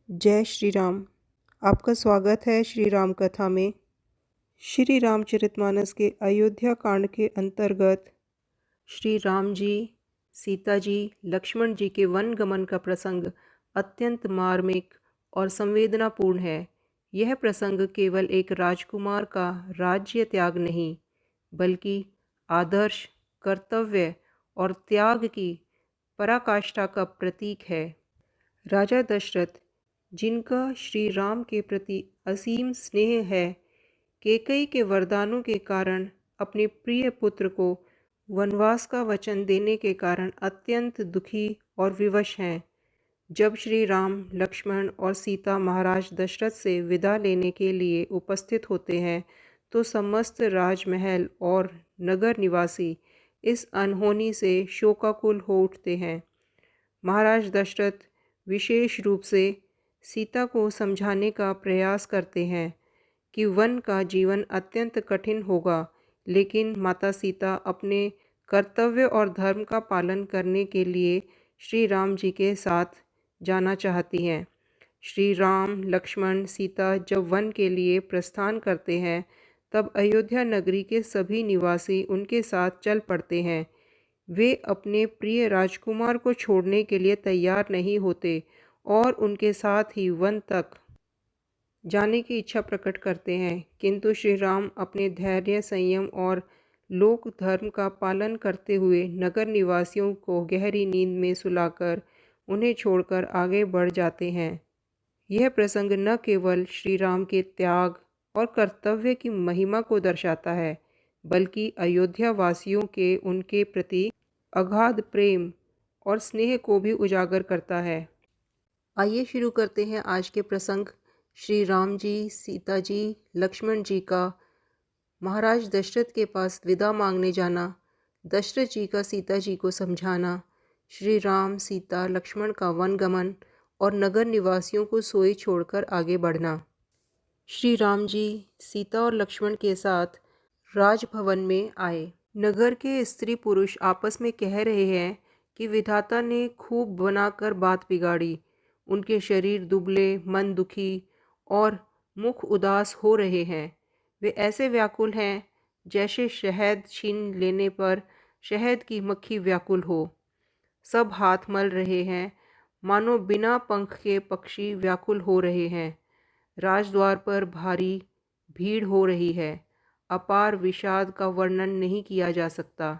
जय श्री राम। आपका स्वागत है श्री राम कथा में। श्री रामचरितमानस के अयोध्या कांड के अंतर्गत श्री राम जी, सीता जी, लक्ष्मण जी के वन गमन का प्रसंग अत्यंत मार्मिक और संवेदनापूर्ण है। यह प्रसंग केवल एक राजकुमार का राज्य त्याग नहीं, बल्कि आदर्श, कर्तव्य और त्याग की पराकाष्ठा का प्रतीक है। राजा दशरथ, जिनका श्री राम के प्रति असीम स्नेह है, कैकेयी के वरदानों के कारण अपने प्रिय पुत्र को वनवास का वचन देने के कारण अत्यंत दुखी और विवश हैं। जब श्री राम, लक्ष्मण और सीता महाराज दशरथ से विदा लेने के लिए उपस्थित होते हैं, तो समस्त राजमहल और नगर निवासी इस अनहोनी से शोकाकुल हो उठते हैं। महाराज दशरथ विशेष रूप से सीता को समझाने का प्रयास करते हैं कि वन का जीवन अत्यंत कठिन होगा, लेकिन माता सीता अपने कर्तव्य और धर्म का पालन करने के लिए श्री राम जी के साथ जाना चाहती हैं। श्री राम, लक्ष्मण, सीता जब वन के लिए प्रस्थान करते हैं, तब अयोध्या नगरी के सभी निवासी उनके साथ चल पड़ते हैं। वे अपने प्रिय राजकुमार को छोड़ने के लिए तैयार नहीं होते और उनके साथ ही वन तक जाने की इच्छा प्रकट करते हैं, किंतु श्री राम अपने धैर्य, संयम और लोक धर्म का पालन करते हुए नगर निवासियों को गहरी नींद में सुलाकर उन्हें छोड़कर आगे बढ़ जाते हैं। यह प्रसंग न केवल श्री राम के त्याग और कर्तव्य की महिमा को दर्शाता है, बल्कि अयोध्या वासियों के उनके प्रति अगाध प्रेम और स्नेह को भी उजागर करता है। आइए शुरू करते हैं आज के प्रसंग। श्री राम जी, सीता जी, लक्ष्मण जी का महाराज दशरथ के पास विदा मांगने जाना, दशरथ जी का सीता जी को समझाना, श्री राम, सीता, लक्ष्मण का वनगमन और नगर निवासियों को सोए छोड़कर आगे बढ़ना। श्री राम जी सीता और लक्ष्मण के साथ राजभवन में आए। नगर के स्त्री पुरुष आपस में कह रहे हैं कि विधाता ने खूब बनाकर बात बिगाड़ी। उनके शरीर दुबले, मन दुखी और मुख उदास हो रहे हैं। वे ऐसे व्याकुल हैं जैसे शहद छीन लेने पर शहद की मक्खी व्याकुल हो। सब हाथ मल रहे हैं, मानो बिना पंख के पक्षी व्याकुल हो रहे हैं। राजद्वार पर भारी भीड़ हो रही है। अपार विषाद का वर्णन नहीं किया जा सकता।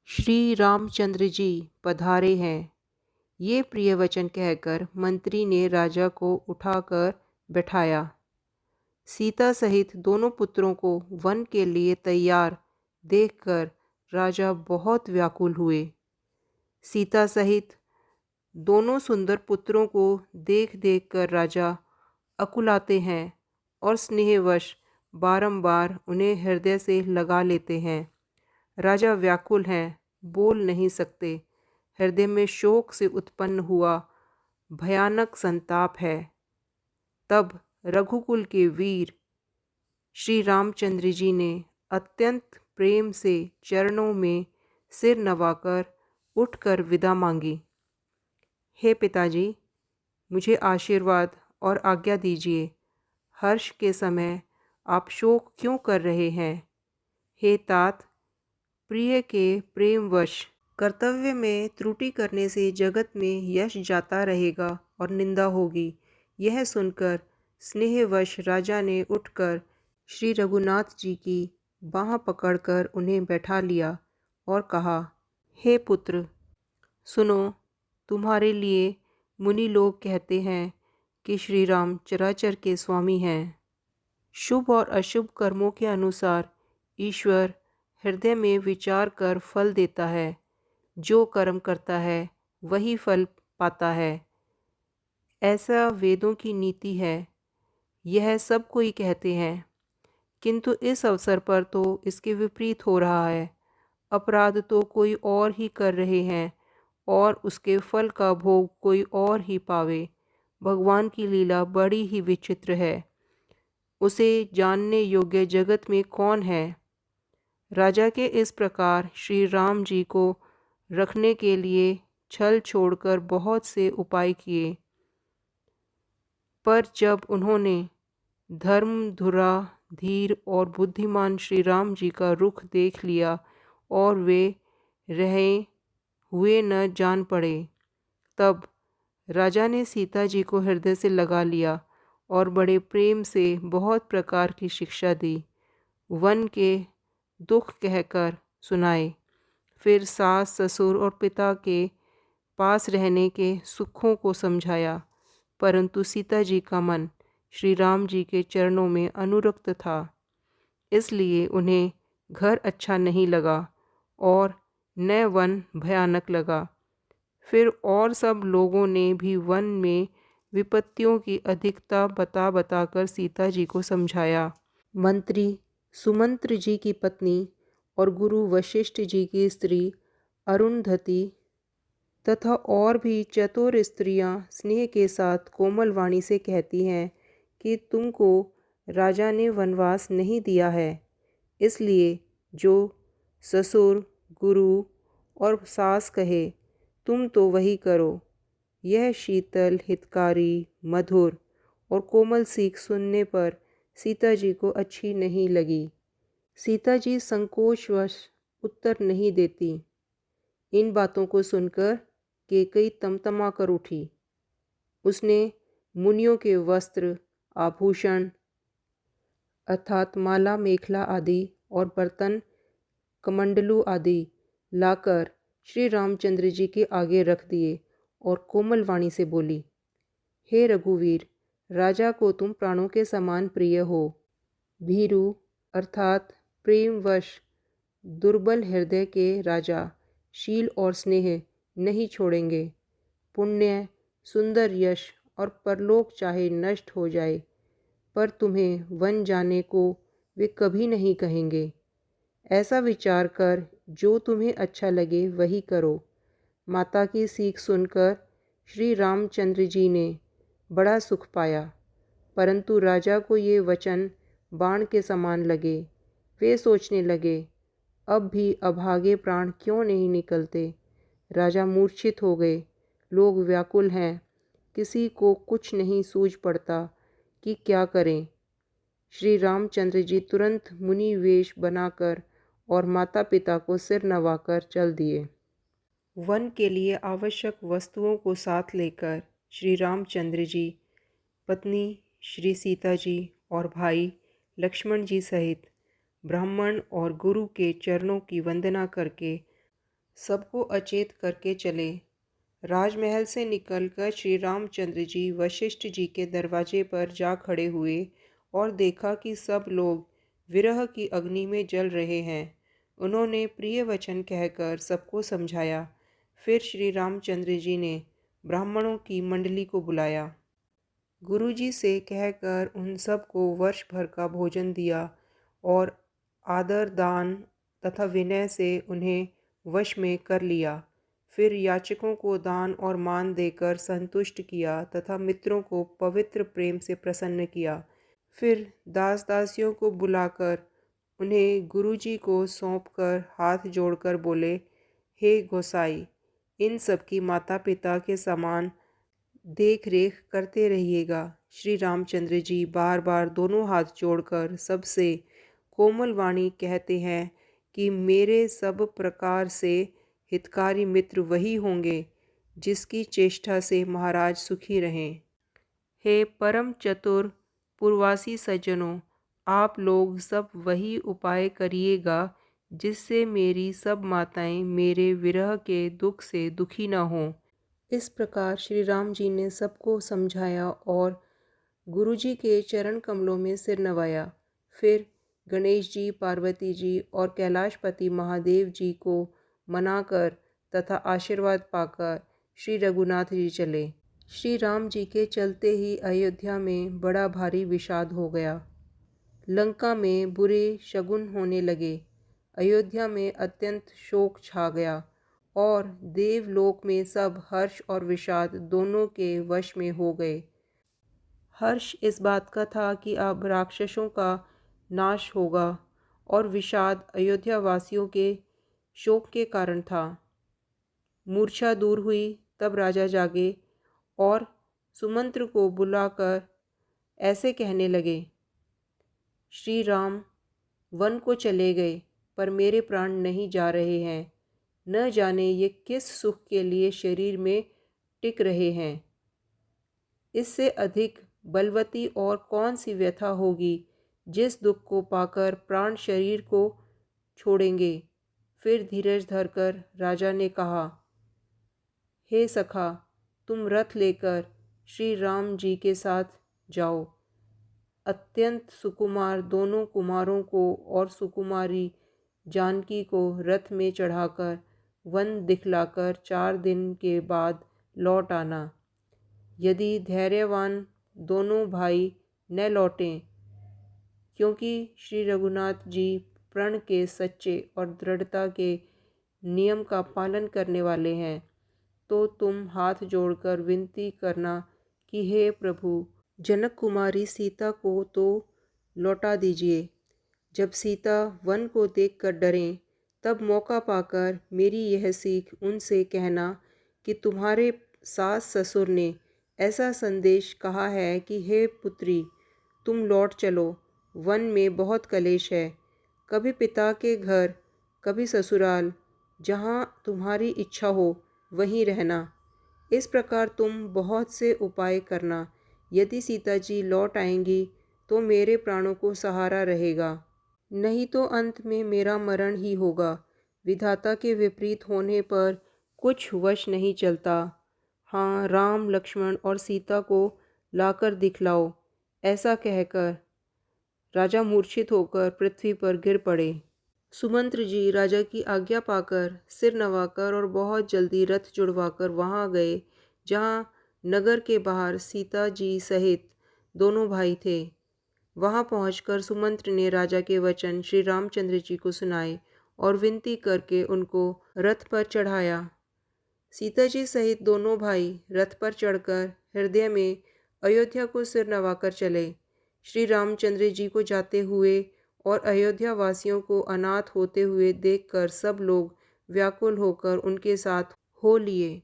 श्री रामचंद्र जी पधारे हैं, ये प्रिय वचन कहकर मंत्री ने राजा को उठाकर बैठाया। सीता सहित दोनों पुत्रों को वन के लिए तैयार देखकर राजा बहुत व्याकुल हुए। सीता सहित दोनों सुंदर पुत्रों को देख देख कर राजा अकुलाते हैं और स्नेहवश बारंबार उन्हें हृदय से लगा लेते हैं। राजा व्याकुल हैं, बोल नहीं सकते। हृदय में शोक से उत्पन्न हुआ भयानक संताप है। तब रघुकुल के वीर श्री रामचंद्र जी ने अत्यंत प्रेम से चरणों में सिर नवाकर उठकर विदा मांगी। हे पिताजी, मुझे आशीर्वाद और आज्ञा दीजिए। हर्ष के समय आप शोक क्यों कर रहे हैं? हे तात, प्रिय के प्रेमवश कर्तव्य में त्रुटि करने से जगत में यश जाता रहेगा और निंदा होगी। यह सुनकर स्नेहवश राजा ने उठकर श्री रघुनाथ जी की बाँह पकड़कर उन्हें बैठा लिया और कहा, हे पुत्र, सुनो, तुम्हारे लिए मुनि लोग कहते हैं कि श्री राम चराचर के स्वामी हैं। शुभ और अशुभ कर्मों के अनुसार ईश्वर हृदय में विचार कर फल देता है। जो कर्म करता है वही फल पाता है, ऐसा वेदों की नीति है। यह सब कोई कहते हैं, किंतु इस अवसर पर तो इसके विपरीत हो रहा है। अपराध तो कोई और ही कर रहे हैं और उसके फल का भोग कोई और ही पावे। भगवान की लीला बड़ी ही विचित्र है। उसे जानने योग्य जगत में कौन है? राजा के इस प्रकार श्री राम जी को रखने के लिए छल छोड़कर बहुत से उपाय किए, पर जब उन्होंने धर्मधुरा धीर और बुद्धिमान श्री राम जी का रुख देख लिया और वे रहे हुए न जान पड़े, तब राजा ने सीता जी को हृदय से लगा लिया और बड़े प्रेम से बहुत प्रकार की शिक्षा दी, वन के दुख कहकर सुनाए। फिर सास ससुर और पिता के पास रहने के सुखों को समझाया। परंतु सीता जी का मन श्री राम जी के चरणों में अनुरक्त था, इसलिए उन्हें घर अच्छा नहीं लगा और न वन भयानक लगा। फिर और सब लोगों ने भी वन में विपत्तियों की अधिकता बता बताकर सीता जी को समझाया। मंत्री सुमंत्र जी की पत्नी और गुरु वशिष्ठ जी की स्त्री अरुंधति तथा और भी चतुर स्त्रियां स्नेह के साथ कोमल वाणी से कहती हैं कि तुमको राजा ने वनवास नहीं दिया है, इसलिए जो ससुर गुरु और सास कहे तुम तो वही करो। यह शीतल हितकारी मधुर और कोमल सीख सुनने पर सीता जी को अच्छी नहीं लगी। सीता जी संकोचवश उत्तर नहीं देती। इन बातों को सुनकर कैकेयी तमतमा कर उठी। उसने मुनियों के वस्त्र आभूषण अर्थात माला मेखला आदि और बर्तन कमंडलू आदि लाकर श्री रामचंद्र जी के आगे रख दिए और कोमल वाणी से बोली, हे रघुवीर, राजा को तुम प्राणों के समान प्रिय हो। भीरु अर्थात प्रेमवश दुर्बल हृदय के राजा शील और स्नेह नहीं छोड़ेंगे। पुण्य सुंदर यश और परलोक चाहे नष्ट हो जाए, पर तुम्हें वन जाने को वे कभी नहीं कहेंगे। ऐसा विचार कर जो तुम्हें अच्छा लगे वही करो। माता की सीख सुनकर श्री रामचंद्र जी ने बड़ा सुख पाया, परंतु राजा को ये वचन बाण के समान लगे। वे सोचने लगे, अब भी अभागे प्राण क्यों नहीं निकलते। राजा मूर्छित हो गए। लोग व्याकुल हैं, किसी को कुछ नहीं सूझ पड़ता कि क्या करें। श्री रामचंद्र जी तुरंत मुनि वेश बनाकर और माता पिता को सिर नवाकर चल दिए। वन के लिए आवश्यक वस्तुओं को साथ लेकर श्री रामचंद्र जी पत्नी श्री सीता जी और भाई लक्ष्मण जी सहित ब्राह्मण और गुरु के चरणों की वंदना करके सबको अचेत करके चले। राजमहल से निकलकर श्री रामचंद्र जी वशिष्ठ जी के दरवाजे पर जा खड़े हुए और देखा कि सब लोग विरह की अग्नि में जल रहे हैं। उन्होंने प्रिय वचन कहकर सबको समझाया। फिर श्री रामचंद्र जी ने ब्राह्मणों की मंडली को बुलाया। गुरुजी से कहकर उन सब को वर्ष भर का भोजन दिया और आदर दान तथा विनय से उन्हें वश में कर लिया। फिर याचकों को दान और मान देकर संतुष्ट किया तथा मित्रों को पवित्र प्रेम से प्रसन्न किया। फिर दास दासियों को बुलाकर उन्हें गुरुजी को सौंपकर हाथ जोड़कर बोले, हे गोसाई, इन सब की माता पिता के समान देख रेख करते रहिएगा। श्री रामचंद्र जी बार बार दोनों हाथ जोड़कर सबसे कोमल वाणी कहते हैं कि मेरे सब प्रकार से हितकारी मित्र वही होंगे जिसकी चेष्टा से महाराज सुखी रहें। हे परम चतुर पूर्वासी सज्जनों, आप लोग सब वही उपाय करिएगा जिससे मेरी सब माताएं मेरे विरह के दुख से दुखी न हों। इस प्रकार श्री राम जी ने सबको समझाया और गुरुजी के चरण कमलों में सिर नवाया। फिर गणेश जी, पार्वती जी और कैलाशपति महादेव जी को मनाकर तथा आशीर्वाद पाकर श्री रघुनाथ जी चले। श्री राम जी के चलते ही अयोध्या में बड़ा भारी विषाद हो गया। लंका में बुरे शगुन होने लगे। अयोध्या में अत्यंत शोक छा गया और देवलोक में सब हर्ष और विषाद दोनों के वश में हो गए। हर्ष इस बात का था कि अब राक्षसों का नाश होगा और विषाद अयोध्या वासियों के शोक के कारण था। मूर्छा दूर हुई तब राजा जागे और सुमंत्र को बुलाकर ऐसे कहने लगे, श्री राम वन को चले गए, पर मेरे प्राण नहीं जा रहे हैं। न जाने ये किस सुख के लिए शरीर में टिक रहे हैं। इससे अधिक बलवती और कौन सी व्यथा होगी जिस दुख को पाकर प्राण शरीर को छोड़ेंगे। फिर धीरज धरकर राजा ने कहा, हे सखा, तुम रथ लेकर श्री राम जी के साथ जाओ। अत्यंत सुकुमार दोनों कुमारों को और सुकुमारी जानकी को रथ में चढ़ाकर वन दिखलाकर 4 दिन के बाद लौट आना। यदि धैर्यवान दोनों भाई न लौटें, क्योंकि श्री रघुनाथ जी प्रण के सच्चे और दृढ़ता के नियम का पालन करने वाले हैं, तो तुम हाथ जोड़कर विनती करना कि हे प्रभु, जनक कुमारी सीता को तो लौटा दीजिए। जब सीता वन को देखकर डरें, तब मौका पाकर मेरी यह सीख उनसे कहना कि तुम्हारे सास ससुर ने ऐसा संदेश कहा है कि हे पुत्री, तुम लौट चलो। वन में बहुत कलेश है, कभी पिता के घर, कभी ससुराल। जहाँ तुम्हारी इच्छा हो वहीं रहना। इस प्रकार तुम बहुत से उपाय करना। यदि सीता जी लौट आएंगी तो मेरे प्राणों को सहारा रहेगा, नहीं तो अंत में मेरा मरण ही होगा। विधाता के विपरीत होने पर कुछ वश नहीं चलता। हाँ, राम लक्ष्मण और सीता को लाकर दिखलाओ। ऐसा कहकर राजा मूर्छित होकर पृथ्वी पर गिर पड़े। सुमंत्र जी राजा की आज्ञा पाकर सिर नवाकर और बहुत जल्दी रथ जुड़वाकर वहाँ गए जहाँ नगर के बाहर सीता जी सहित दोनों भाई थे। वहाँ पहुंचकर सुमंत्र ने राजा के वचन श्री रामचंद्र जी को सुनाए और विनती करके उनको रथ पर चढ़ाया। सीता जी सहित दोनों भाई रथ पर चढ़कर हृदय में अयोध्या को सिर नवाकर चले। श्री रामचंद्र जी को जाते हुए और अयोध्या वासियों को अनाथ होते हुए देखकर सब लोग व्याकुल होकर उनके साथ हो लिए।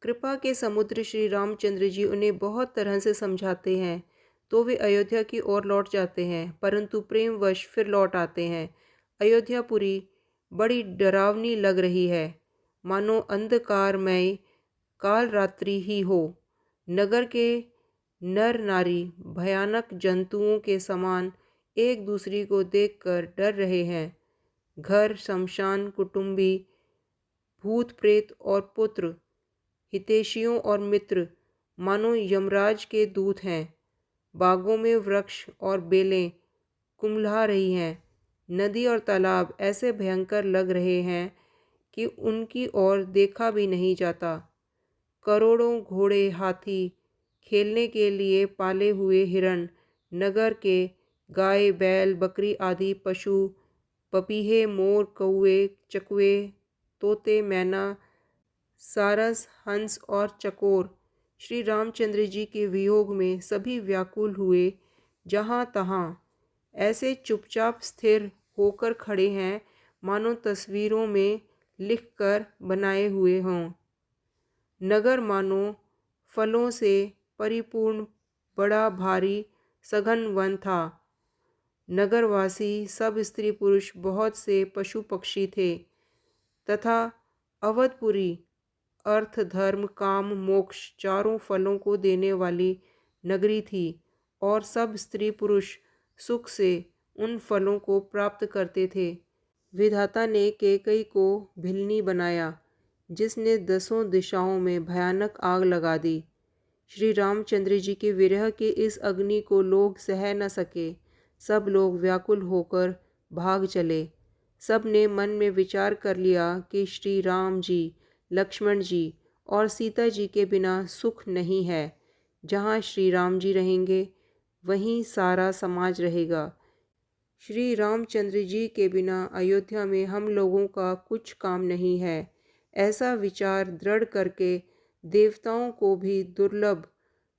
कृपा के समुद्र श्री रामचंद्र जी उन्हें बहुत तरह से समझाते हैं, तो वे अयोध्या की ओर लौट जाते हैं, परंतु प्रेमवश फिर लौट आते हैं। अयोध्यापुरी बड़ी डरावनी लग रही है, मानो अंधकारमय काल रात्रि ही हो। नगर के नर नारी भयानक जंतुओं के समान एक दूसरे को देखकर डर रहे हैं। घर शमशान, कुटुंबी, भूत प्रेत और पुत्र, हितैषियों और मित्र मानो यमराज के दूत हैं। बागों में वृक्ष और बेलें कुम्हला रही हैं। नदी और तालाब ऐसे भयंकर लग रहे हैं कि उनकी ओर देखा भी नहीं जाता। करोड़ों घोड़े, हाथी, खेलने के लिए पाले हुए हिरण, नगर के गाय, बैल, बकरी आदि पशु, पपीहे, मोर, कौवे, चकवे, तोते, मैना, सारस, हंस और चकोर श्री रामचंद्र जी के वियोग में सभी व्याकुल हुए जहाँ तहाँ ऐसे चुपचाप स्थिर होकर खड़े हैं मानो तस्वीरों में लिखकर बनाए हुए हों। नगर मानो फलों से परिपूर्ण बड़ा भारी सघन वन था। नगरवासी सब स्त्री पुरुष, बहुत से पशु पक्षी थे तथा अवधपुरी अर्थ, धर्म, काम, मोक्ष चारों फलों को देने वाली नगरी थी और सब स्त्री पुरुष सुख से उन फलों को प्राप्त करते थे। विधाता ने कैकेयी को भिलनी बनाया, जिसने 10 दिशाओं में भयानक आग लगा दी। श्री रामचंद्र जी के विरह की इस अग्नि को लोग सह न सके। सब लोग व्याकुल होकर भाग चले। सब ने मन में विचार कर लिया कि श्री राम जी, लक्ष्मण जी और सीता जी के बिना सुख नहीं है। जहाँ श्री राम जी रहेंगे वहीं सारा समाज रहेगा। श्री रामचंद्र जी के बिना अयोध्या में हम लोगों का कुछ काम नहीं है। ऐसा विचार दृढ़ करके देवताओं को भी दुर्लभ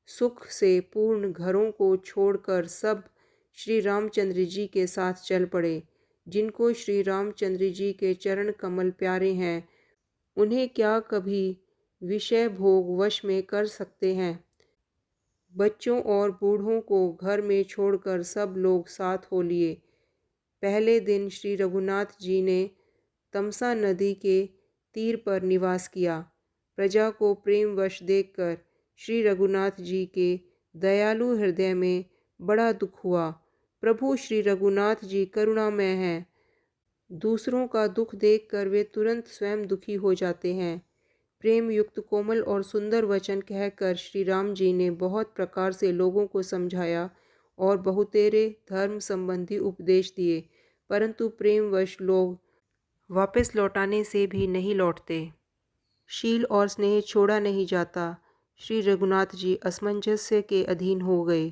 सुख से पूर्ण घरों को छोड़कर सब श्री रामचंद्र जी के साथ चल पड़े। जिनको श्री रामचंद्र जी के चरण कमल प्यारे हैं, उन्हें क्या कभी विषय भोग वश में कर सकते हैं। बच्चों और बूढ़ों को घर में छोड़कर सब लोग साथ हो लिए। पहले दिन श्री रघुनाथ जी ने तमसा नदी के तीर पर निवास किया। प्रजा को प्रेमवश देखकर श्री रघुनाथ जी के दयालु हृदय में बड़ा दुख हुआ। प्रभु श्री रघुनाथ जी करुणामय हैं। दूसरों का दुख देखकर वे तुरंत स्वयं दुखी हो जाते हैं। प्रेम युक्त कोमल और सुंदर वचन कहकर श्री राम जी ने बहुत प्रकार से लोगों को समझाया और बहुतेरे धर्म संबंधी उपदेश दिए, परंतु प्रेमवश लोग वापस लौटाने से भी नहीं लौटते। शील और स्नेह छोड़ा नहीं जाता। श्री रघुनाथ जी असमंजस्य के अधीन हो गए,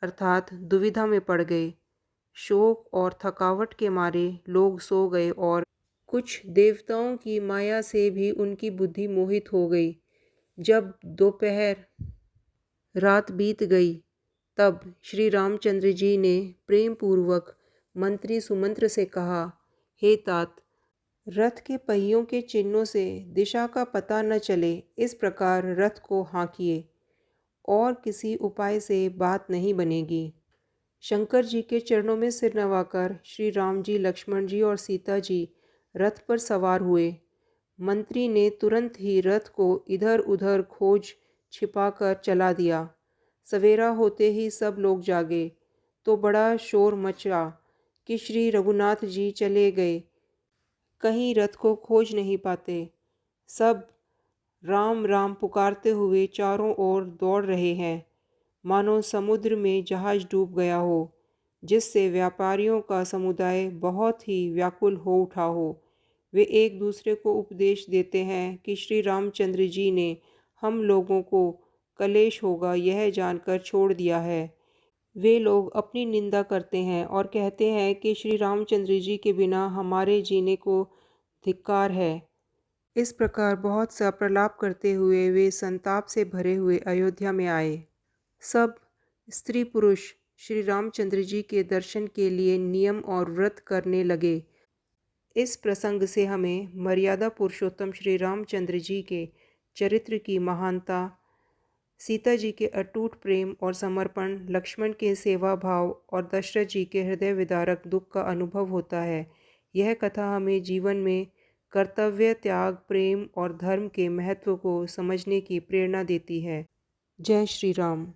अर्थात दुविधा में पड़ गए। शोक और थकावट के मारे लोग सो गए और कुछ देवताओं की माया से भी उनकी बुद्धि मोहित हो गई। जब दोपहर रात बीत गई, तब श्री रामचंद्र जी ने प्रेम पूर्वक मंत्री सुमंत्र से कहा, हे तात, रथ के पहियों के चिन्हों से दिशा का पता न चले, इस प्रकार रथ को हाँकिए, और किसी उपाय से बात नहीं बनेगी। शंकर जी के चरणों में सिर नवाकर श्री राम जी, लक्ष्मण जी और सीता जी रथ पर सवार हुए। मंत्री ने तुरंत ही रथ को इधर उधर खोज छिपाकर चला दिया। सवेरा होते ही सब लोग जागे तो बड़ा शोर मचा कि श्री रघुनाथ जी चले गए, कहीं रथ को खोज नहीं पाते। सब राम राम पुकारते हुए चारों ओर दौड़ रहे हैं, मानो समुद्र में जहाज डूब गया हो, जिससे व्यापारियों का समुदाय बहुत ही व्याकुल हो उठा हो। वे एक दूसरे को उपदेश देते हैं कि श्री रामचंद्र जी ने हम लोगों को कलेश होगा यह जानकर छोड़ दिया है। वे लोग अपनी निंदा करते हैं और कहते हैं कि श्री रामचंद्र जी के बिना हमारे जीने को धिक्कार है। इस प्रकार बहुत सा प्रलाप करते हुए वे संताप से भरे हुए अयोध्या में आए। सब स्त्री पुरुष श्री रामचंद्र जी के दर्शन के लिए नियम और व्रत करने लगे। इस प्रसंग से हमें मर्यादा पुरुषोत्तम श्री रामचंद्र जी के चरित्र की महानता, सीता जी के अटूट प्रेम और समर्पण, लक्ष्मण के सेवा भाव और दशरथ जी के हृदय विदारक दुख का अनुभव होता है। यह कथा हमें जीवन में कर्तव्य, त्याग, प्रेम और धर्म के महत्व को समझने की प्रेरणा देती है। जय श्री राम।